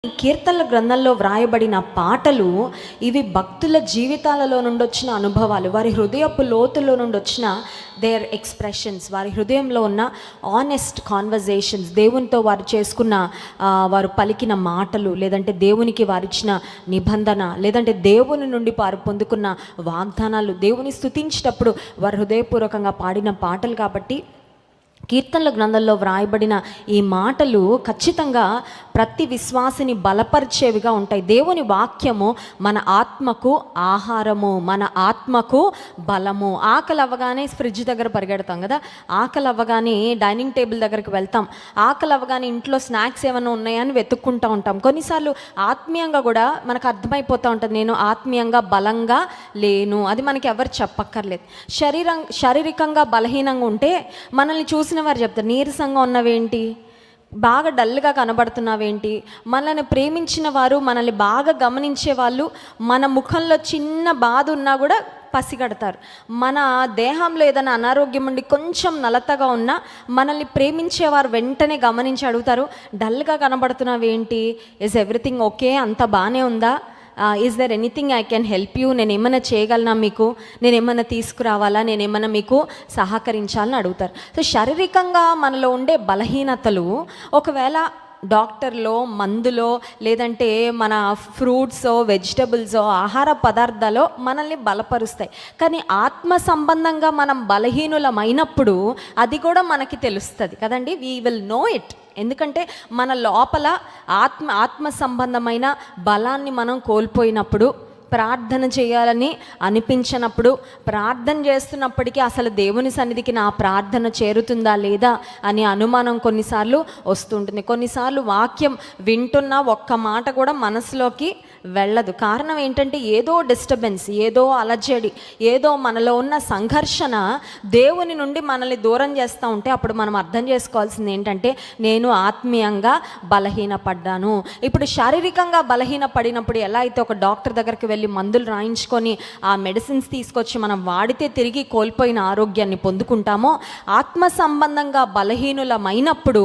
ఈ కీర్తనల గ్రంథంలో వ్రాయబడిన పాటలు ఇవి భక్తుల జీవితాలలో నుండి వచ్చిన అనుభవాలు, వారి హృదయపు లోతుల్లో నుండి వచ్చిన దేర్ ఎక్స్ప్రెషన్స్, వారి హృదయంలో ఉన్న ఆనెస్ట్ కాన్వర్జేషన్స్, దేవునితో వారు చేసుకున్న వారు పలికిన మాటలు, లేదంటే దేవునికి వారిచ్చిన నిబంధన, లేదంటే దేవుని నుండి వారు పొందుకున్న వాగ్దానాలు, దేవుని స్తుతించేటప్పుడు వారు హృదయపూర్వకంగా పాడిన పాటలు. కాబట్టి కీర్తనల గ్రంథంలో వ్రాయబడిన ఈ మాటలు ఖచ్చితంగా ప్రతి విశ్వాసిని బలపరిచేవిగా ఉంటాయి. దేవుని వాక్యము మన ఆత్మకు ఆహారము, మన ఆత్మకు బలము. ఆకలి అవ్వగానే ఫ్రిడ్జ్ దగ్గర పరిగెడతాం కదా, ఆకలి అవ్వగానే డైనింగ్ టేబుల్ దగ్గరికి వెళ్తాం, ఆకలి అవ్వగానే ఇంట్లో స్నాక్స్ ఏమైనా ఉన్నాయని వెతుక్కుంటూ ఉంటాం. కొన్నిసార్లు ఆత్మీయంగా కూడా మనకు అర్థమైపోతూ ఉంటుంది, నేను ఆత్మీయంగా బలంగా లేను. అది మనకి ఎవరు చెప్పక్కర్లేదు. శారీరకంగా బలహీనంగా ఉంటే మనల్ని చూసిన వారు చెప్తారు, నీరసంగా ఉన్నవేంటి, బాగా డల్గా కనబడుతున్నావేంటి. మనల్ని ప్రేమించిన వారు, మనల్ని బాగా గమనించే వాళ్ళు మన ముఖంలో చిన్న బాధ ఉన్నా కూడా పసిగడతారు. మన దేహంలో ఏదైనా అనారోగ్యం ఉండి కొంచెం నలతగా ఉన్నా మనల్ని ప్రేమించేవారు వెంటనే గమనించి అడుగుతారు, డల్గా కనబడుతున్నావేంటి, ఇస్ ఎవ్రీథింగ్ ఓకే, అంత బాగానే ఉందా, is there anything I can help you, నేను ఏమైనా చేయగలనా, మీకు నేను ఏమైనా తీసుకురావాలా, నేను ఏమైనా మీకు సహకరించాలని అడుగుతారు. సో శారీరకంగా మనలో ఉండే బలహీనతలు ఒకవేళ డాక్టర్లో, మందులో, లేదంటే మన ఫ్రూట్సో, వెజిటబుల్సో, ఆహార పదార్థాలో మనల్ని బలపరుస్తాయి. కానీ ఆత్మ సంబంధంగా మనం బలహీనులమైనప్పుడు అది కూడా మనకి తెలుస్తుంది కదండి. We will know it. ఎందుకంటే మన లోపల ఆత్మ సంబంధమైన బలాన్ని మనం కోల్పోయినప్పుడు, ప్రార్థన చేయాలని అనిపించినప్పుడు, ప్రార్థన చేస్తున్నప్పటికీ అసలు దేవుని సన్నిధికి నా ప్రార్థన చేరుతుందా లేదా అని అనుమానం కొన్నిసార్లు వస్తుంటుంది. కొన్నిసార్లు వాక్యం వింటున్న ఒక్క మాట కూడా మనసులోకి వెళ్ళదు. కారణం ఏంటంటే ఏదో డిస్టర్బెన్స్, ఏదో అలజడి, ఏదో మనలో ఉన్న సంఘర్షణ దేవుని నుండి మనల్ని దూరం చేస్తూ ఉంటే అప్పుడు మనం అర్థం చేసుకోవాల్సింది ఏంటంటే, నేను ఆత్మీయంగా బలహీనపడ్డాను. ఇప్పుడు శారీరకంగా బలహీనపడినప్పుడు ఎలా అయితే ఒక డాక్టర్ దగ్గరికి వెళ్ళి మందులు రాయించుకొని ఆ మెడిసిన్స్ తీసుకొచ్చి మనం వాడితే తిరిగి కోల్పోయిన ఆరోగ్యాన్ని పొందుకుంటామో, ఆత్మ సంబంధంగా బలహీనులమైనప్పుడు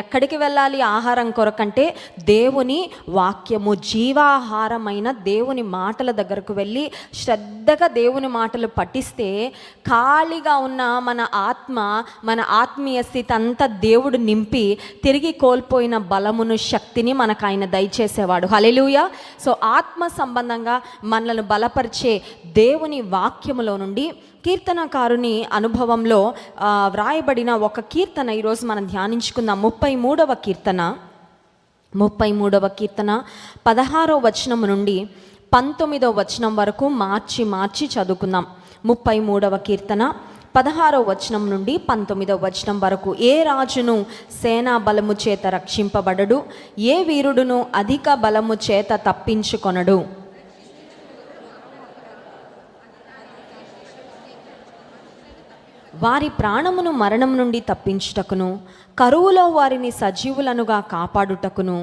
ఎక్కడికి వెళ్ళాలి ఆహారం కొరకంటే దేవుని వాక్యము, జీవాహారమైన దేవుని మాటల దగ్గరకు వెళ్ళి శ్రద్ధగా దేవుని మాటలు పఠిస్తే ఖాళీగా ఉన్న మన ఆత్మీయ స్థితి అంతా దేవుడు నింపి తిరిగి కోల్పోయిన బలమును, శక్తిని మనకు ఆయన దయచేసేవాడు. హల్లెలూయా. సో ఆత్మ సంబంధంగా మనలను బలపరిచే దేవుని వాక్యములో నుండి కీర్తనకారుని అనుభవంలో వ్రాయబడిన ఒక కీర్తన ఈరోజు మనం ధ్యానించుకుందాం. 33వ కీర్తన 16వ వచనం నుండి 19వ వచనం వరకు మార్చి చదువుకుందాం. 33వ కీర్తన 16వ వచనం నుండి 19వ వచనం వరకు. ఏ రాజును సేనా బలము చేత రక్షింపబడడు, ఏ వీరుడును అధిక బలము చేత తప్పించుకొనడు. వారి ప్రాణమును మరణం నుండి తప్పించుటకును, కరువులో వారిని సజీవులనుగా కాపాడుటకును,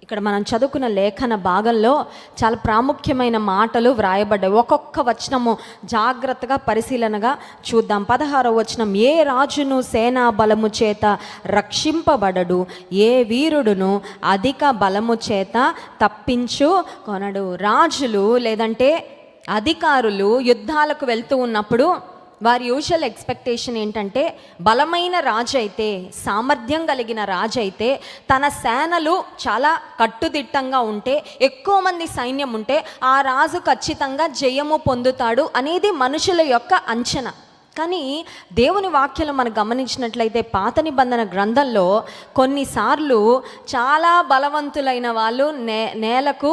ఇక్కడ మనం చదువుకున్న లేఖన భాగంలో చాలా ప్రాముఖ్యమైన మాటలు వ్రాయబడ్డాయి. ఒక్కొక్క వచనము జాగ్రత్తగా పరిశీలనగా చూద్దాం. 16వ వచనం, ఏ రాజును సేనా బలము చేత రక్షింపబడడు, ఏ వీరుడును అధిక బలము చేత తప్పించుకొనడు. రాజులు లేదంటే అధికారులు యుద్ధాలకు వెళ్తూ ఉన్నప్పుడు వారి యూజువల్ ఎక్స్పెక్టేషన్ ఏంటంటే, బలమైన రాజు అయితే, సామర్థ్యం కలిగిన రాజు అయితే, తన సేనలు చాలా కట్టుదిట్టంగా ఉంటే, ఎక్కువ మంది సైన్యం ఉంటే ఆ రాజు ఖచ్చితంగా జయము పొందుతాడు అనేది మనుషుల యొక్క అంచనా. కానీ దేవుని వాక్యాలు మనం గమనించినట్లయితే పాత నిబంధన గ్రంథంలో కొన్నిసార్లు చాలా బలవంతులైన వాళ్ళు నేలకు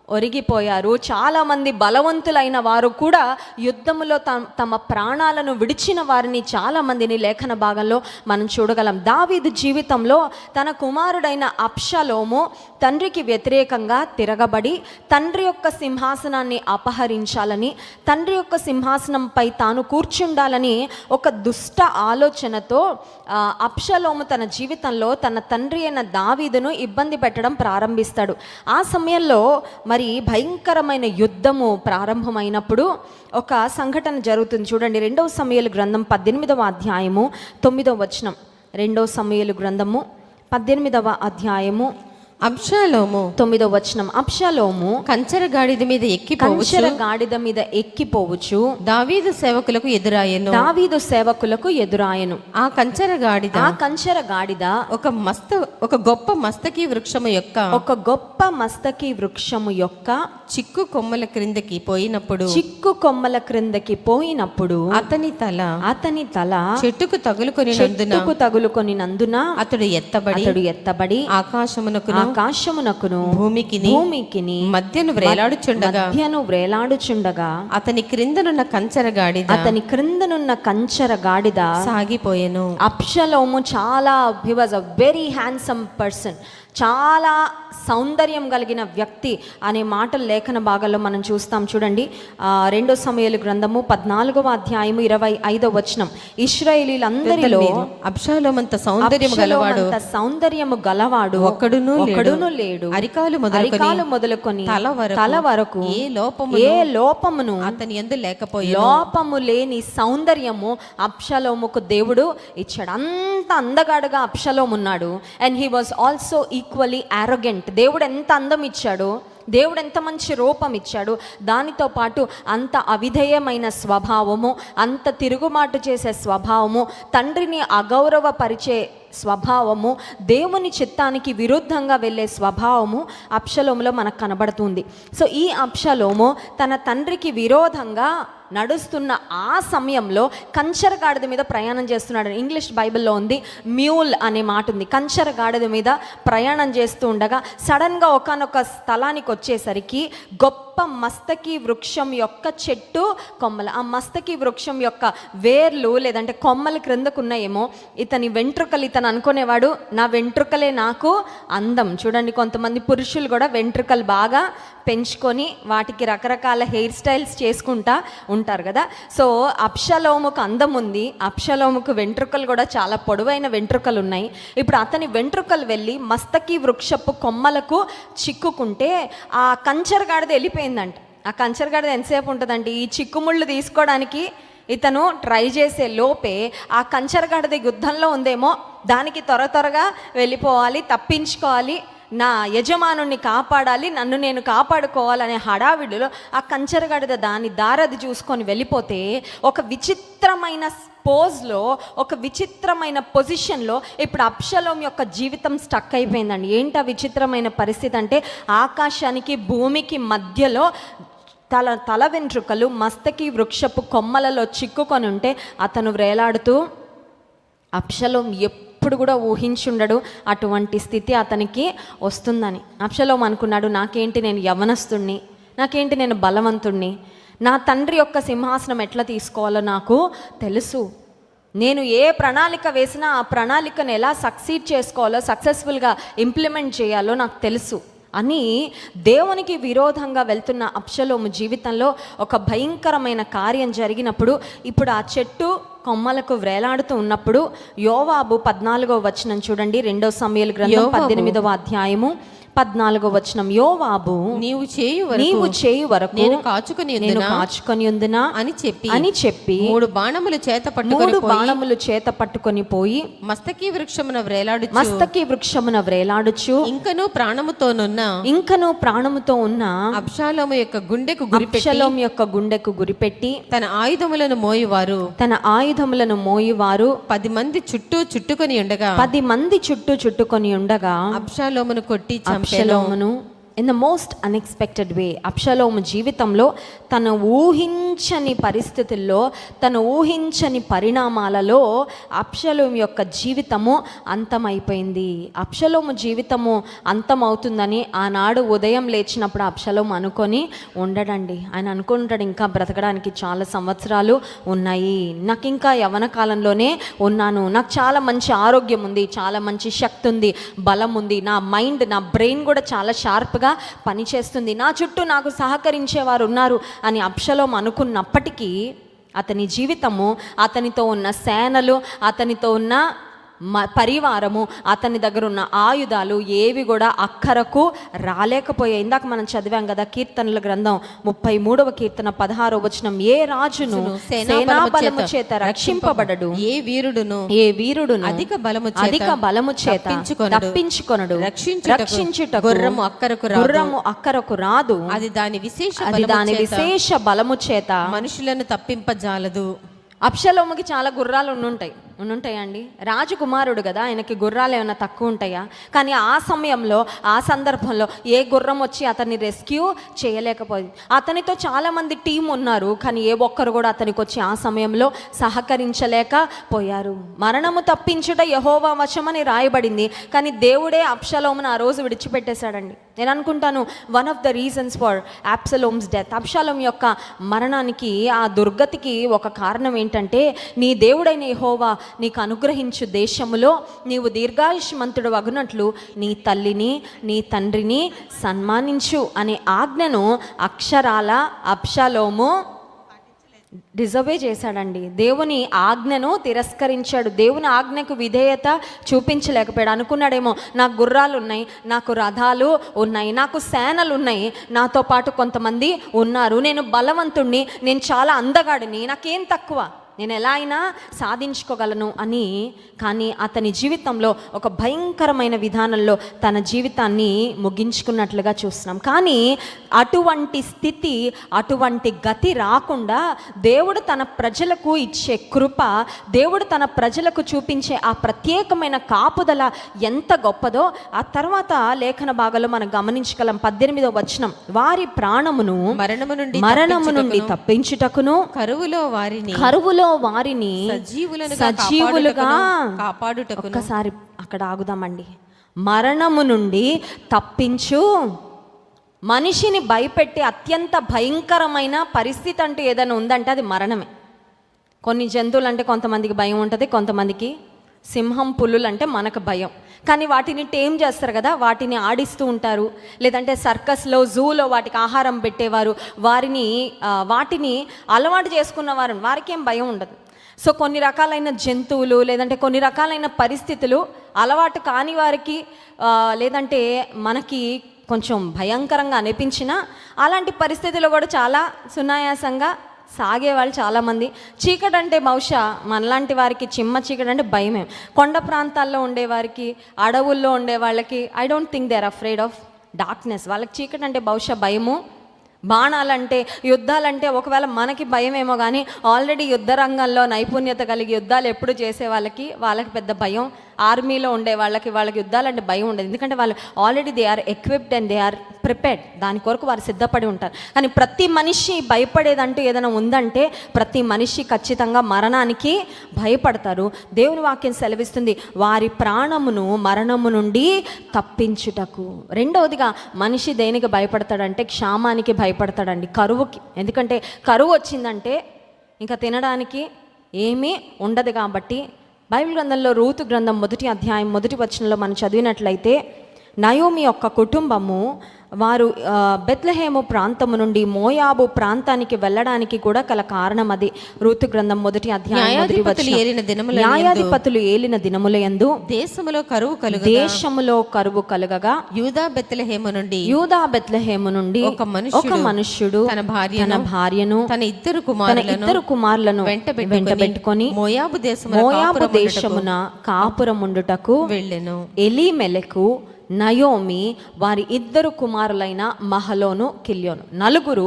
ఒరిగిపోయారు. చాలామంది బలవంతులైన వారు కూడా యుద్ధములో తమ ప్రాణాలను విడిచిన వారిని చాలామందిని లేఖన భాగంలో మనం చూడగలం. దావీదు జీవితంలో తన కుమారుడైన అబ్షలోము తండ్రికి వ్యతిరేకంగా తిరగబడి తండ్రి యొక్క సింహాసనాన్ని అపహరించాలని, తండ్రి యొక్క సింహాసనంపై తాను కూర్చుండాలని ఒక దుష్ట ఆలోచనతో అబ్షలోము తన జీవితంలో తన తండ్రి అయిన దావీదును ఇబ్బంది పెట్టడం ప్రారంభిస్తాడు. ఆ సమయంలో మరి మరి భయంకరమైన యుద్ధము ప్రారంభమైనప్పుడు ఒక సంఘటన జరుగుతుంది. చూడండి, 2వ సమూయేలు గ్రంథం 18వ అధ్యాయము 9వ వచనం. 2వ సమూయేలు గ్రంథము 18వ అధ్యాయము అబ్షాలోము 9వ వచనం. అబ్షాలోము కంచెర గాడిద మీద ఎక్కిపోవచ్చు దావీదు సేవకులకు ఎదురాయెను. ఆ కంచెర గాడిద ఒక గొప్ప మస్తకి వృక్షము యొక్క చిక్కు కొమ్మల క్రిందకి పోయినప్పుడు అతని తల చెట్టుకు తగులుకొనినందున అతడు ఎత్తబడి ఆకాశమునకును భూమికిని మధ్యను వ్రేలాడుచుండగా అతని క్రిందనున్న కంచెర గాడిద సాగిపోయెను. అబ్షలోము చాలా, హి was a very handsome person, చాలా సౌందర్యం కలిగిన వ్యక్తి అనే మాటలు లేఖన భాగాల్లో మనం చూస్తాం. చూడండి, 2వ సమూయేలు గ్రంథము 14వ అధ్యాయము 25వ వచనం. ఇశ్రాయేలీలందరిలో అబ్షాలోమంత సౌందర్యము గలవాడు ఒక్కడును లేడు. అరికాలు మొదలుకొని తల వరకు ఏ లోపమును అతని యందు లేకపోయెను. లోపము లేని సౌందర్యము అబ్షలోముకు దేవుడు ఇచ్చాడు. అంత అందగాడుగా అబ్షలోము ఉన్నాడు. And he was also equally arrogant. దేవుడు ఎంత అందం ఇచ్చాడో, దేవుడు ఎంత మంచి రూపం ఇచ్చాడు, దానితో పాటు అంత అవిధేయమైన స్వభావము, అంత తిరుగుమాటు చేసే స్వభావము, తండ్రిని అగౌరవపరిచే స్వభావము, దేవుని చిత్తానికి విరుద్ధంగా వెళ్ళే స్వభావము అబ్షలోములో మనకు కనబడుతుంది. సో ఈ అబ్షలోము తన తండ్రికి విరోధంగా నడుస్తున్న ఆ సమయంలో కంచెర గాడిద మీద ప్రయాణం చేస్తున్నాడు. ఇంగ్లీష్ బైబిల్లో ఉంది, మ్యూల్ అనే మాట ఉంది. కంచెర గాడిద మీద ప్రయాణం చేస్తూ ఉండగా సడన్గా ఒకానొక స్థలానికి వచ్చేసరికి గొప్ప మస్తకి వృక్షం యొక్క చెట్టు కొమ్మలు, ఆ మస్తకి వృక్షం యొక్క వేర్లు లేదంటే కొమ్మల క్రిందకున్నాయేమో. ఇతని వెంట్రుకలు, ఇతను అనుకునేవాడు నా వెంట్రుకలే నాకు అందం. చూడండి, కొంతమంది పురుషులు కూడా వెంట్రుకలు బాగా పెంచుకొని వాటికి రకరకాల హెయిర్ స్టైల్స్ చేసుకుంటా ఉంటారు కదా. సో అబ్షలోముకు అందం ఉంది, అబ్షలోముకు వెంట్రుకలు కూడా చాలా పొడవైన వెంట్రుకలు ఉన్నాయి. ఇప్పుడు అతని వెంట్రుకలు వెళ్ళి మస్తకి వృక్షపు కొమ్మలకు చిక్కుకుంటే ఆ కంచెర గాడిద వెళ్ళిపోయిందంట. ఆ కంచెర గాడిద ఎంతసేపు ఉంటుందంటే ఈ చిక్కుముళ్ళు తీసుకోవడానికి ఇతను ట్రై చేసే లోపే ఆ కంచెర గాడిద యుద్ధంలో ఉందేమో, దానికి త్వరగా వెళ్ళిపోవాలి, తప్పించుకోవాలి, నా యజమానుణ్ణి కాపాడాలి, నన్ను నేను కాపాడుకోవాలనే హడావిడిలో ఆ కంచెర గాడిద దాని దారది చూసుకొని వెళ్ళిపోతే ఒక విచిత్రమైన పోజ్లో, ఒక విచిత్రమైన పొజిషన్లో ఇప్పుడు అబ్షలోము యొక్క జీవితం స్టక్ అయిపోయిందండి. ఏంటి ఆ విచిత్రమైన పరిస్థితి అంటే, ఆకాశానికి భూమికి మధ్యలో తల వెంట్రుకలు మస్తకి వృక్షపు కొమ్మలలో చిక్కుకొని ఉంటే అతను వ్రేలాడుతూ, అబ్షలోము ఎప్పుడు కూడా ఊహించుండడు అటువంటి స్థితి అతనికి వస్తుందని. అబ్షలోము అనుకున్నాడు, నాకేంటి, నేను యవనస్తుణ్ణి, నాకేంటి, నేను బలవంతుణ్ణి, నా తండ్రి యొక్క సింహాసనం ఎట్లా తీసుకోవాలో నాకు తెలుసు, నేను ఏ ప్రణాళిక వేసినా ఆ ప్రణాళికను ఎలా సక్సీడ్ చేసుకోవాలో, సక్సెస్ఫుల్గా ఇంప్లిమెంట్ చేయాలో నాకు తెలుసు అని దేవునికి విరోధంగా వెళ్తున్న అబ్షలోము జీవితంలో ఒక భయంకరమైన కార్యం జరిగినప్పుడు, ఇప్పుడు ఆ చెట్టు కొమ్మలకు వ్రేలాడుతూ ఉన్నప్పుడు యోవాబు 14వ వచనం చూడండి, 2వ సమూయేలు గ్రంథం 18వ అధ్యాయము 14వ వచనం. యోవాబు నీవు చేయు వరకు నేను కాచుకొని ఉందునా అని చెప్పి 3 బాణములు చేత పట్టుకొని పోయి మస్తకి వృక్షమున వ్రేలాడుచు ఇంకను ప్రాణముతో ఉన్న అబ్షలోము యొక్క గుండెకు గురిపెట్టి తన ఆయుధములను మోయువారు 10 మంది చుట్టూ చుట్టుకొని ఉండగా అబ్షలోమును కొట్టి అబ్షలోమును in the most unexpected way, Absalom జీవితంలో తన ఊహించని పరిస్థితుల్లో, తన ఊహించని పరిణామాలలో అబ్షలోము యొక్క జీవితము అంతమైపోయింది. అబ్షలోము జీవితము అంతమవుతుందని ఆనాడు ఉదయం లేచినప్పుడు అబ్షలోము అనుకొని ఉండడండి. ఆయన అనుకుంటాడు, ఇంకా బ్రతకడానికి చాలా సంవత్సరాలు ఉన్నాయి, నాకు ఇంకా యవ్వన కాలంలోనే ఉన్నాను, నాకు చాలా మంచి ఆరోగ్యం ఉంది, చాలా మంచి శక్తి ఉంది, బలం ఉంది, నా మైండ్, నా బ్రెయిన్ కూడా చాలా షార్ప్గా పనిచేస్తుంది, నా చుట్టూ నాకు సహకరించేవారు ఉన్నారు అని అబ్షలోము అనుకున్నప్పటికీ అతని జీవితము, అతనితో ఉన్న సేనలు, అతనితో ఉన్న పరివారము, అతని దగ్గర ఉన్న ఆయుధాలు ఏవి కూడా అక్కరకు రాలేకపోయాయి. ఇందాక మనం చదివాం కదా కీర్తనల గ్రంథం 33వ కీర్తన 16వ వచనం, ఏ రాజును సేనా బలము చేత రక్షింపబడడు, ఏ వీరుడును అధిక బలము చేత తప్పించుకొనడు, రక్షించుటకు గుర్రము అక్కరకు రాదు, అది దాని విశేష బలము చేత మనుషులను తప్పింపజాలదు. అబ్షలోముకి చాలా గుర్రాలు ఉండుంటాయండి. రాజకుమారుడు కదా, ఆయనకి గుర్రాలు ఏమైనా తక్కువ ఉంటాయా? కానీ ఆ సమయంలో ఆ సందర్భంలో ఏ గుర్రం వచ్చి అతన్ని రెస్క్యూ చేయలేకపోయింది. అతనితో చాలామంది టీం ఉన్నారు, కానీ ఏ ఒక్కరు కూడా అతనికి వచ్చి ఆ సమయంలో సహకరించలేకపోయారు. మరణము తప్పించుట యెహోవా వశమని రాయబడింది, కానీ దేవుడే అబ్షలోమును ఆ రోజు విడిచిపెట్టేశాడండి. నేను అనుకుంటాను one of the reasons for Absalom's death, Absalom యొక్క మరణానికి, ఆ దుర్గతికి ఒక కారణం ఏంటంటే, నీ దేవుడైన యెహోవా నీకు అనుగ్రహించు దేశములో నీవు దీర్ఘాయుష్మంతుడు అగునట్లు నీ తల్లిని నీ తండ్రిని సన్మానించు అనే ఆజ్ఞను అక్షరాల అబ్షలోము డిజర్వే చేశాడండి. దేవుని ఆజ్ఞను తిరస్కరించాడు, దేవుని ఆజ్ఞకు విధేయత చూపించలేకపోయాడు. అనుకున్నాడేమో, నాకు గుర్రాలు ఉన్నాయి, నాకు రథాలు ఉన్నాయి, నాకు సేనలు ఉన్నాయి, నాతో పాటు కొంతమంది ఉన్నారు, నేను బలవంతుణ్ణి, నేను చాలా అందగాడిని, నాకేం తక్కువ, నేను ఎలా అయినా సాధించుకోగలను అని. కానీ అతని జీవితంలో ఒక భయంకరమైన విధానంలో తన జీవితాన్ని ముగించుకున్నట్లుగా చూస్తున్నాం. కానీ అటువంటి స్థితి, అటువంటి గతి రాకుండా దేవుడు తన ప్రజలకు ఇచ్చే కృప, దేవుడు తన ప్రజలకు చూపించే ఆ ప్రత్యేకమైన కాపుదల ఎంత గొప్పదో ఆ తర్వాత లేఖన భాగంలో మనం గమనించగలం. 18వ వచనం, వారి ప్రాణమును మరణము నుండి తప్పించుటకును కరువులో వారిని సజీవులుగా కాపాడుటకు. ఒక్కసారి అక్కడ ఆగుదామండి. మరణము నుండి తప్పించు, మనిషిని భయపెట్టే అత్యంత భయంకరమైన పరిస్థితి అంటూ ఏదైనా ఉందంటే అది మరణమే. కొన్ని జంతువులు అంటే కొంతమందికి భయం ఉంటుంది, కొంతమందికి సింహం, పులులు అంటే మనకు భయం. కానీ వాటిని టేమ్ చేస్తారు కదా, వాటిని ఆడిస్తూ ఉంటారు, లేదంటే సర్కస్లో, జూలో వాటికి ఆహారం పెట్టేవారు, వాటిని అలవాటు చేసుకున్న వారికి ఏం భయం ఉండదు. సో కొన్ని రకాలైన జంతువులు, లేదంటే కొన్ని రకాలైన పరిస్థితులు అలవాటు కాని వారికి, లేదంటే మనకి కొంచెం భయంకరంగా అనిపించినా అలాంటి పరిస్థితుల్లో కూడా చాలా సునాయాసంగా సాగేవాళ్ళు చాలామంది. చీకటి అంటే బహుశా మనలాంటి వారికి చిమ్మ చీకటి అంటే భయమే. కొండ ప్రాంతాల్లో ఉండేవారికి, అడవుల్లో ఉండే వాళ్ళకి I don't think they are afraid of darkness. వాళ్ళకి చీకటి అంటే బహుశా భయము. బాణాలంటే, యుద్ధాలంటే ఒకవేళ మనకి భయమేమో, కానీ ఆల్రెడీ యుద్ధ రంగంలో నైపుణ్యత కలిగి యుద్ధాలు ఎప్పుడు చేసే వాళ్ళకి పెద్ద భయం. ఆర్మీలో ఉండే వాళ్ళకి యుద్ధాలంటే భయం ఉండదు, ఎందుకంటే వాళ్ళు already they are equipped and they are prepared, దాని కొరకు వారు సిద్ధపడి ఉంటారు. కానీ ప్రతి మనిషి భయపడేదంటూ ఏదైనా ఉందంటే ప్రతి మనిషి ఖచ్చితంగా మరణానికి భయపడతారు. దేవుని వాక్యం సెలవిస్తుంది, వారి ప్రాణమును మరణము నుండి తప్పించుటకు. రెండవదిగా మనిషి దేనికి భయపడతాడంటే క్షామానికి భయపడతాడండి, కరువుకి. ఎందుకంటే కరువు వచ్చిందంటే ఇంకా తినడానికి ఏమీ ఉండదు. కాబట్టి బైబిల్ గ్రంథంలో రూతు గ్రంథం 1వ అధ్యాయం 1వ వచనంలో మనం చదివినట్లయితే, నయోమి యొక్క కుటుంబము వారు బెత్లెహేము ప్రాంతము నుండి మోయాబు ప్రాంతానికి వెళ్ళడానికి కూడా గల కారణం అది. రూతు గ్రంథం 1వ అధ్యాయం 1వ వచనం, న్యాయాధిపతులు ఏలిన దినములయందు దేశములో కరువు కలుగగా యూదా బెత్లెహేము నుండి ఒక మనుష్యుడు తన భార్యను తన ఇద్దరు కుమారులను వెంటబెట్టుకొని మోయాబు దేశమున కాపురముండుటకు వెళ్ళెను. ఎలీమెలెకు, నయోమి, వారి ఇద్దరు కుమారులైన మహలోను, కిల్యోను, నలుగురు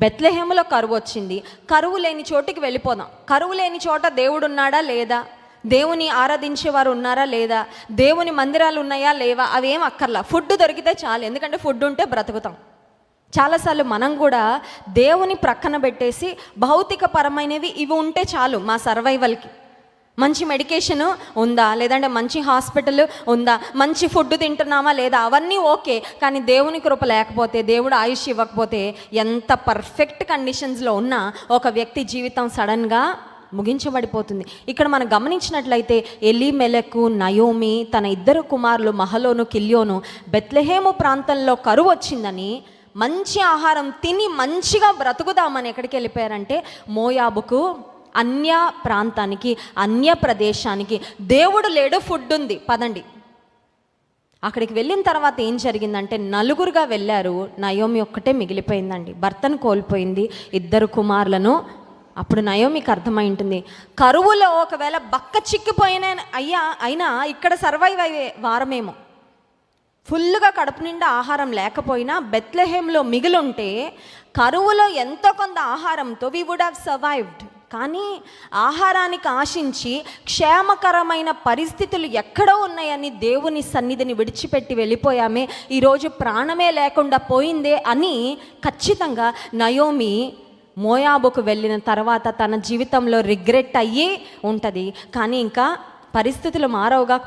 బెత్లెహేములో కరువు వచ్చింది. కరువు లేని చోటికి వెళ్ళిపోదాం. కరువు లేని చోట దేవుడు ఉన్నాడా లేదా, దేవుని ఆరాధించేవారు ఉన్నారా లేదా, దేవుని మందిరాలు ఉన్నాయా లేవా, అవేం అక్కర్లా, ఫుడ్ దొరికితే చాలు. ఎందుకంటే ఫుడ్ ఉంటే బ్రతుకుతాం. చాలాసార్లు మనం కూడా దేవుని ప్రక్కన పెట్టేసి భౌతిక పరమైనవి ఇవి ఉంటే చాలు మా సర్వైవల్కి. మంచి మెడికేషన్ ఉందా, లేదంటే మంచి హాస్పిటల్ ఉందా, మంచి ఫుడ్ తింటున్నామా లేదా, అవన్నీ ఓకే. కానీ దేవుని కృప లేకపోతే, దేవుడు ఆయుష్ ఇవ్వకపోతే, ఎంత పర్ఫెక్ట్ కండిషన్స్లో ఉన్నా ఒక వ్యక్తి జీవితం సడన్గా ముగించబడిపోతుంది. ఇక్కడ మనం గమనించినట్లయితే ఎలీమెలెకు, నయోమి, తన ఇద్దరు కుమారులు మహలోను, కిల్యోను బెత్లెహేము ప్రాంతంలో కరువు వచ్చిందని మంచి ఆహారం తిని మంచిగా బ్రతుకుదామని ఎక్కడికి వెళ్ళిపోయారంటే మోయాబుకు అన్య ప్రాంతానికి, అన్య ప్రదేశానికి. దేవుడు లేడు, ఫుడ్ ఉంది, పదండి. అక్కడికి వెళ్ళిన తర్వాత ఏం జరిగిందంటే నలుగురుగా వెళ్ళారు, నయోమి ఒక్కటే మిగిలిపోయిందండి. భర్తను కోల్పోయింది, 2 కుమారులను. అప్పుడు నయోమికి అర్థమై ఉంటుంది, కరువులో ఒకవేళ బక్క చిక్కిపోయిన అయినా ఇక్కడ సర్వైవ్ అయ్యే వారమేమో. ఫుల్గా కడుపు నిండా ఆహారం లేకపోయినా బెత్లెహేంలో మిగిలుంటే కరువులో ఎంతో కొంత ఆహారంతో వీ వుడ్ హ్యావ్ సర్వైవ్డ్. కానీ ఆహారానికి ఆశించి క్షేమకరమైన పరిస్థితులు ఎక్కడో ఉన్నాయని దేవుని సన్నిధిని విడిచిపెట్టి వెళ్ళిపోయామే, ఈరోజు ప్రాణమే లేకుండా పోయిందే అని ఖచ్చితంగా నయోమి మోయాబుకు వెళ్ళిన తర్వాత తన జీవితంలో రిగ్రెట్ అయ్యి ఉంటుంది. కానీ ఇంకా పరిస్థితులు మారవుగా.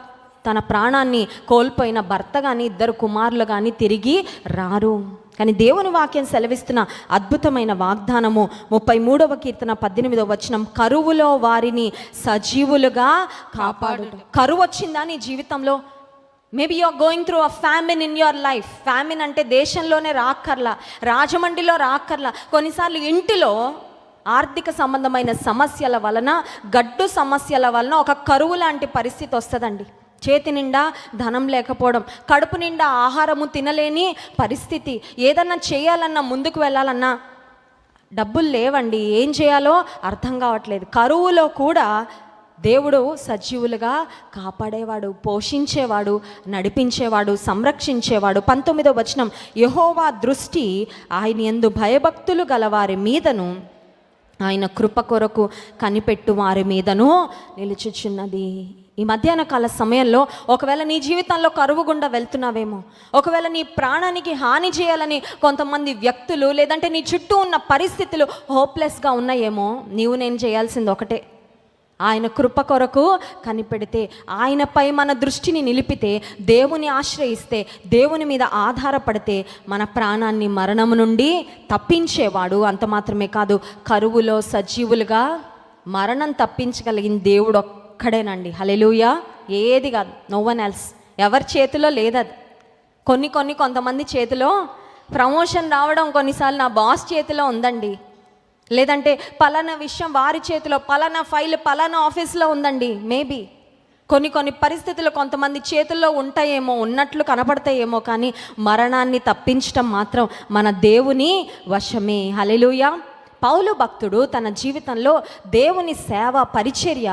తన ప్రాణాన్ని కోల్పోయిన భర్త కానీ 2 కుమారులు కానీ తిరిగి రారు. కానీ దేవుని వాక్యం సెలవిస్తున్న అద్భుతమైన వాగ్దానము 33వ కీర్తన 18వ వచనం, కరువులో వారిని సజీవులుగా కాపాడు. కరువు వచ్చిందా నీ జీవితంలో? Maybe you are going through a famine in your life. Famine అంటే దేశంలోనే రాక్కర్లా, రాజమండ్రిలో రాక్కర్లా, కొన్నిసార్లు ఇంటిలో ఆర్థిక సంబంధమైన సమస్యల వలన, గడ్డు సమస్యల వలన ఒక కరువు లాంటి పరిస్థితి వస్తుందండి. చేతి నిండా ధనం లేకపోవడం, కడుపు నిండా ఆహారము తినలేని పరిస్థితి, ఏదన్నా చేయాలన్నా, ముందుకు వెళ్ళాలన్నా డబ్బులు లేవండి, ఏం చేయాలో అర్థం కావట్లేదు. కరువులో కూడా దేవుడు సజీవులుగా కాపాడేవాడు, పోషించేవాడు, నడిపించేవాడు, సంరక్షించేవాడు. 19వ వచనం, యెహోవా దృష్టి ఆయన యందు భయభక్తులు గలవారి మీదను, ఆయన కృప కొరకు కనిపెట్టు వారి మీదను నిలుచుచున్నది. ఈ మధ్యాహ్న కాల సమయంలో ఒకవేళ నీ జీవితంలో కరువు గుండా వెళ్తున్నావేమో, ఒకవేళ నీ ప్రాణానికి హాని చేయాలని కొంతమంది వ్యక్తులు, లేదంటే నీ చుట్టూ ఉన్న పరిస్థితులు హోప్లెస్గా ఉన్నాయేమో, నీవు నేను చేయాల్సింది ఒకటే, ఆయన కృప కొరకు కనిపెడితే, ఆయనపై మన దృష్టిని నిలిపితే, దేవుని ఆశ్రయిస్తే, దేవుని మీద ఆధారపడితే మన ప్రాణాన్ని మరణము నుండి తప్పించేవాడు. అంత మాత్రమే కాదు, కరువులో సజీవులుగా మరణం తప్పించగలిగిన దేవుడు ఒక్కడేనండి. హల్లెలూయా. ఏది కాదు, నో వన్ ఎల్స్. ఎవరి చేతిలో లేదది. కొంతమంది చేతిలో ప్రమోషన్ రావడం కొన్నిసార్లు నా బాస్ చేతిలో ఉందండి, లేదంటే పలానా విషయం వారి చేతిలో, పలానా ఫైల్ పలానా ఆఫీస్లో ఉందండి. మేబీ కొన్ని పరిస్థితులు కొంతమంది చేతుల్లో ఉంటాయేమో, ఉన్నట్లు కనపడతాయేమో, కానీ మరణాన్ని తప్పించడం మాత్రం మన దేవుని వశమే. హల్లెలూయా. పౌలు భక్తుడు తన జీవితంలో దేవుని సేవ పరిచర్య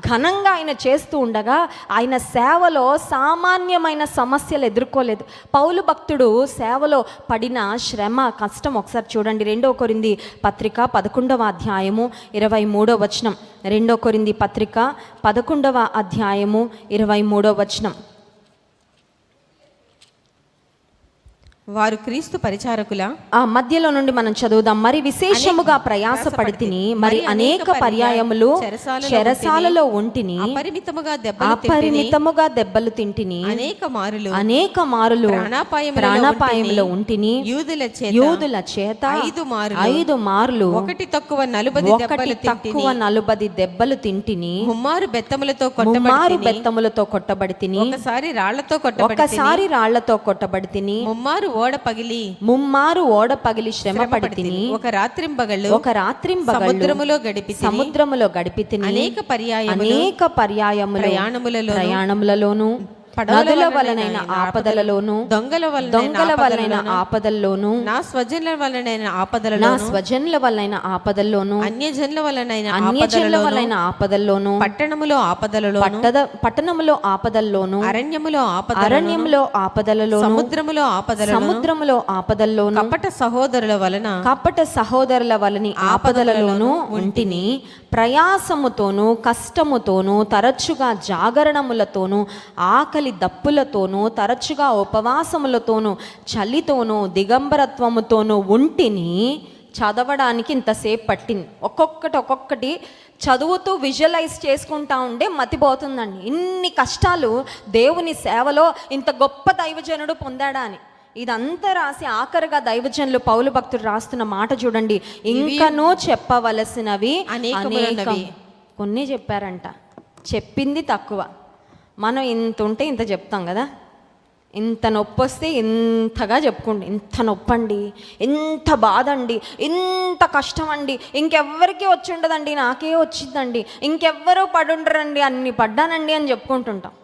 ఘనంగా ఆయన చేస్తూ ఉండగా ఆయన సేవలో సామాన్యమైన సమస్యలు ఎదుర్కోలేదు. పౌలు భక్తుడు సేవలో పడిన శ్రమ, కష్టం ఒకసారి చూడండి. 2 కొరింథీ పత్రిక 11వ అధ్యాయము 23వ వచనం. 2 కొరింథీ పత్రిక 11వ అధ్యాయము 23వ వచనం. వారు క్రీస్తు పరిచారకుల ఆ మధ్యలో నుండి మనం చదువుదాం. మరి విశేషముగా ప్రయాసపడితిని, మరి అనేక పర్యాయములు చెరసాలలో ఉంటిని, అపరిమితముగా దెబ్బలు తింటిని, అనేక మారులు ప్రాణాపాయములో ఉంటిని, యూదుల చేత 5 మార్లు 1 తక్కువ 40 దెబ్బలు తింటిని, ముమ్మారు బెత్తములతో కొట్టబడితిని, ఒకసారి రాళ్లతో కొట్టబడితిని, ముమ్మారు ఓడ పగిలి శ్రమ పడితిని, ఒక రాత్రింబగళ్ళు సముద్రములో గడిపితిని, అనేక పర్యాయములు ప్రయాణములలోను, నదుల వలనైన ఆపదలలోను, దొంగల వలనైన ఆపదల్లోను, నా స్వజనుల వలనైన ఆపదల్లోను, అన్యజనుల వలనైన ఆపదల్లోను, పట్టణములో ఆపదల్లోను, అరణ్యములో ఆపదలలోను, సముద్రములో ఆపదల్లోను, కపట సహోదరుల వలని ఆపదలలోను ఉంటిని. ప్రయాసముతోను, కష్టముతోను, తరచుగా జాగరణములతోను, ఆకలి దప్పులతోనూ, తరచుగా ఉపవాసములతోనూ, చలితోనూ, దిగంబరత్వముతోనూ ఉంటిని. చదవడానికి ఇంతసేపు పట్టింది. ఒక్కొక్కటి చదువుతూ విజువలైజ్ చేసుకుంటా ఉండే మతిపోతుందండి. ఇన్ని కష్టాలు దేవుని సేవలో ఇంత గొప్ప దైవజనుడు పొందాడా అని. ఇదంతా రాసి ఆఖరిగా దైవజనులు పౌలు భక్తుడు రాస్తున్న మాట చూడండి. ఇంకనూ చెప్పవలసినవి అనేకం. కొన్ని చెప్పారంట, చెప్పింది తక్కువ. మనం ఇంత ఉంటే ఇంత చెప్తాం కదా, ఇంత నొప్పి వస్తే ఇంతగా చెప్పుకోండి, ఇంత నొప్పండి, ఇంత బాధ అండి, ఇంత కష్టం అండి, ఇంకెవ్వరికీ వచ్చి ఉండదండి, నాకే వచ్చిందండి, ఇంకెవ్వరూ పడుండరండి, అన్ని పడ్డానండి అని చెప్పుకుంటుంటాం.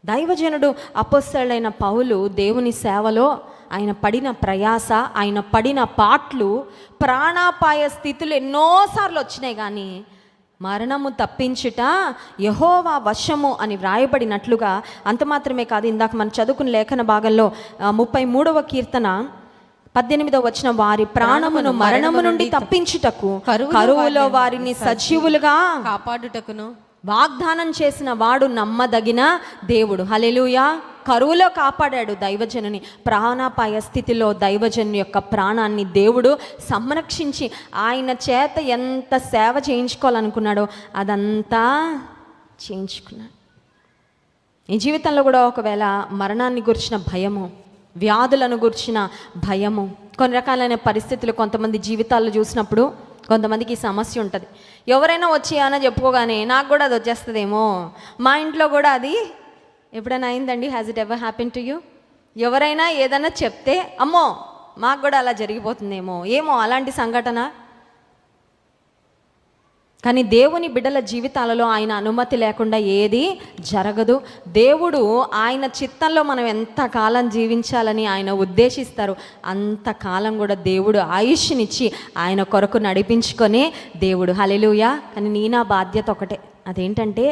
దైవజనుడు అపొస్తలుడైన పౌలు దేవుని సేవలో ఆయన పడిన ప్రయాస, ఆయన పడిన పాట్లు, ప్రాణాపాయ స్థితులు ఎన్నోసార్లు వచ్చినాయి, కానీ మరణము తప్పించుట యెహోవా వశము అని వ్రాయబడినట్లుగా అంత మాత్రమే కాదు, ఇందాక మనం చదువుకున్న లేఖన భాగంలో 33వ కీర్తన 18వ వచనం, వారి ప్రాణమును మరణము నుండి తప్పించుటకు కరువులో వారిని సజీవులుగా కాపాడుటకును వాగ్దానం చేసిన వాడు నమ్మదగిన దేవుడు. హల్లెలూయా. కరువులో కాపాడాడు దైవజనుని. ప్రాణాపాయ స్థితిలో దైవజను యొక్క ప్రాణాన్ని దేవుడు సంరక్షించి ఆయన చేత ఎంత సేవ చేయించుకోవాలనుకున్నాడో అదంతా చేయించుకున్నాడు. ఈ జీవితంలో కూడా ఒకవేళ మరణాన్ని గురించిన భయము, వ్యాధులను గురించిన భయము, కొన్ని రకాలైన పరిస్థితులు కొంతమంది జీవితాల్లో చూసినప్పుడు కొంతమందికి ఈ సమస్య ఉంటుంది. ఎవరైనా వచ్చి ఏమైనా చెప్పుకోగానే నాకు కూడా అది వచ్చేస్తుందేమో, మా ఇంట్లో కూడా అది ఎప్పుడైనా అయిందండి? Has it ever happen to you? ఎవరైనా ఏదైనా చెప్తే అమ్మో మాకు కూడా అలా జరిగిపోతుందేమో, ఏమో అలాంటి సంఘటన. కానీ దేవుని బిడ్డల జీవితాలలో ఆయన అనుమతి లేకుండా ఏది జరగదు. దేవుడు ఆయన చిత్తంలో మనం ఎంతకాలం జీవించాలని ఆయన ఉద్దేశిస్తారు, అంతకాలం కూడా దేవుడు ఆయుష్నిచ్చి ఆయన కొరకు నడిపించుకొనే దేవుడు. హల్లెలూయా. కానీ నా బాధ్యత ఒకటే, అదేంటంటే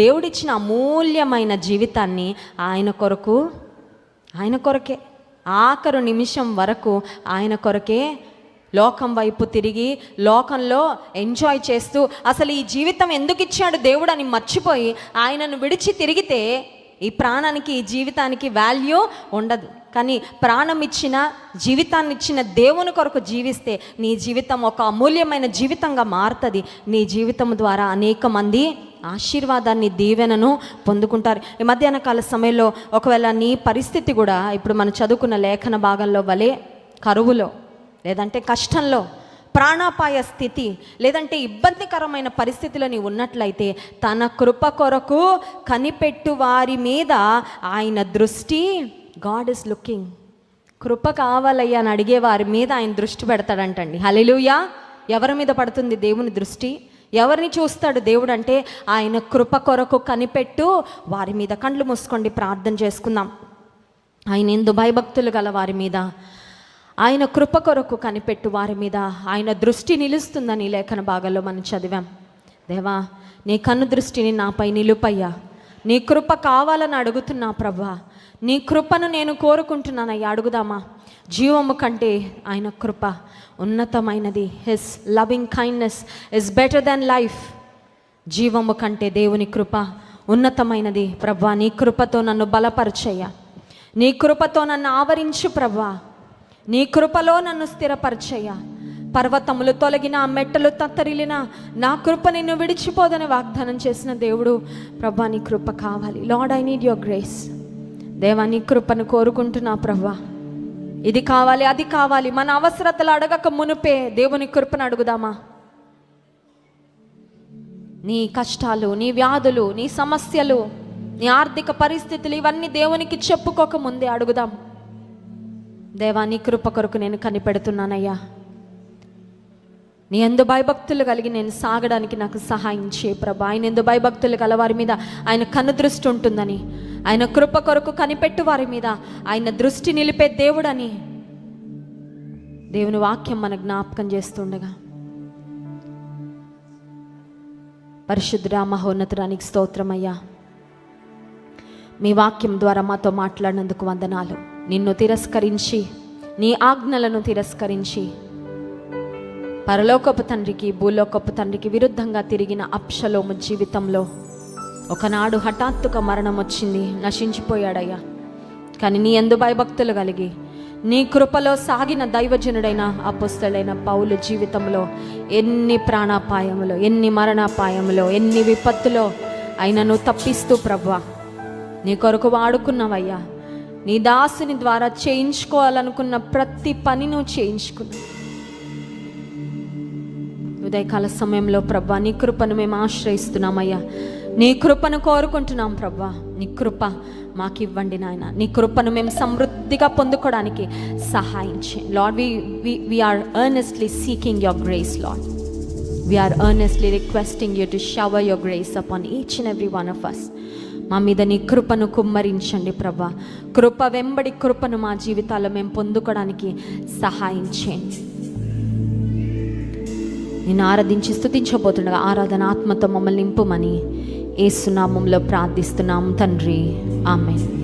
దేవుడిచ్చిన అమూల్యమైన జీవితాన్ని ఆయన కొరకే ఆఖరు నిమిషం వరకు ఆయన కొరకే లోకం వైపు తిరిగి లోకంలో ఎంజాయ్ చేస్తూ అసలు ఈ జీవితం ఎందుకు ఇచ్చాడు దేవుడు అని మర్చిపోయి ఆయనను విడిచి తిరిగితే ఈ ప్రాణానికి, ఈ జీవితానికి వాల్యూ ఉండదు. కానీ ప్రాణం ఇచ్చిన, జీవితాన్ని ఇచ్చిన దేవుని కొరకు జీవిస్తే నీ జీవితం ఒక అమూల్యమైన జీవితంగా మారుతుంది. నీ జీవితం ద్వారా అనేక మంది ఆశీర్వాదాన్ని, దీవెనను పొందుకుంటారు. ఈ మధ్యాహ్న కాల సమయంలో ఒకవేళ నీ పరిస్థితి కూడా ఇప్పుడు మనం చదువుకున్న లేఖన భాగంలో వలె కరువులో, లేదంటే కష్టంలో, ప్రాణాపాయ స్థితి, లేదంటే ఇబ్బందికరమైన పరిస్థితిలో నీవు ఉన్నట్లయితే తన కృప కొరకు కనిపెట్టు వారి మీద ఆయన దృష్టి, గాడ్ ఇస్ లుకింగ్, కృప కావాలయ్యా అని అడిగే వారి మీద ఆయన దృష్టి పెడతాడంటండి. హల్లెలూయా. ఎవరి మీద పడుతుంది దేవుని దృష్టి? ఎవరిని చూస్తాడు దేవుడు అంటే ఆయన కృప కొరకు కనిపెట్టు వారి మీద. కళ్ళు మూసుకోండి, ప్రార్థన చేసుకుందాం. ఆయన ఎందు భయభక్తులు గల వారి మీద, ఆయన కృప కొరకు కనిపెట్టు వారి మీద ఆయన దృష్టి నిలుస్తుందని లేఖన భాగంలో మనం చదివాం. దేవా, నీ కన్ను దృష్టిని నాపై నిలుపయ్యా, నీ కృప కావాలని అడుగుతున్నా ప్రభా, నీ కృపను నేను కోరుకుంటున్నానయ్యా. అడుగుదామా? జీవము కంటే ఆయన కృప ఉన్నతమైనది. His loving kindness is better than life. జీవము కంటే దేవుని కృప ఉన్నతమైనది. ప్రభా, నీ కృపతో నన్ను బలపరచయ్యా, నీ కృపతో నన్ను ఆవరించు ప్రభా, నీ కృపలో నన్ను స్థిరపరచయ్యా. పర్వతములు తొలగిన, మెట్టలు తత్తరిలిన నా కృప నిన్ను విడిచిపోదని వాగ్దానం చేసిన దేవుడు. ప్రభా, నీ కృప కావాలి. Lord, I need your grace. దేవా, నీ కృపను కోరుకుంటున్నా ప్రభా. ఇది కావాలి, అది కావాలి. మన అవసరతలు అడగక మునుపే దేవుని కృపను అడుగుదామా? నీ కష్టాలు, నీ వ్యాధులు, నీ సమస్యలు, నీ ఆర్థిక పరిస్థితులు ఇవన్నీ దేవునికి చెప్పుకోక ముందే అడుగుదాం. దేవా, నీ కృప కొరకు నేను కనిపెడుతున్నానయ్యా. నీ యందు భయభక్తులు కలిగి నేను సాగడానికి నాకు సహాయం చేయ ప్రభా. ఆయన యందు భయభక్తులు గల వారి మీద ఆయన కన్ను దృష్టి ఉంటుందని, ఆయన కృప కొరకు కనిపెట్టు వారి మీద ఆయన దృష్టి నిలిపే దేవుడని దేవుని వాక్యం మన జ్ఞాపకం చేస్తుండగా, పరిశుద్ధుడా, మహోన్నతుడానికి స్తోత్రమయ్యా. మీ వాక్యం ద్వారా మాతో మాట్లాడినందుకు వందనాలు. నిన్ను తిరస్కరించి, నీ ఆజ్ఞలను తిరస్కరించి పరలోకపు తండ్రికి, భూలోకపు తండ్రికి విరుద్ధంగా తిరిగిన అబ్షలోము జీవితంలో ఒకనాడు హఠాత్తుగా మరణం వచ్చింది, నశించిపోయాడయ్యా. కానీ నీ యందు భయభక్తులు కలిగి నీ కృపలో సాగిన దైవజనుడైన అపొస్తలుడైన పౌలు జీవితంలో ఎన్ని ప్రాణాపాయములో, ఎన్ని మరణాపాయములో, ఎన్ని విపత్తులో ఆయనను తప్పిస్తూ ప్రభువా నీ కొరకు వాడుకున్నావయ్యా. నీ దాసుని ద్వారా చేయించుకోవాలనుకున్న ప్రతి పని నువ్వు చేయించుకున్నావు. ఉదయకాల సమయంలో ప్రభువా నీ కృపను మేము ఆశ్రయిస్తున్నామయ్యా. నీ కృపను కోరుకుంటున్నాం ప్రభా. నీ కృప మాకు ఇవ్వండి నాయన. నీ కృపను మేము సమృద్ధిగా పొందుకోవడానికి సహాయం చేయండి lord. We are earnestly seeking your grace lord. We are earnestly requesting you to shower your grace upon each and every one of us. మా మీద నీ కృపను కుమ్మరించండి ప్రభా. కృప వెంబడి కృపను మా జీవితాల్లో మేము పొందుకోవడానికి సహాయం చేయండి. నేను ఆరాధించి స్తుతించబోతుండగా ఆరాధన ఆత్మతో మమ్మల్ని నింపుమని యేసు నామములో ప్రార్థిస్తున్నాం తండ్రి. ఆమేన్.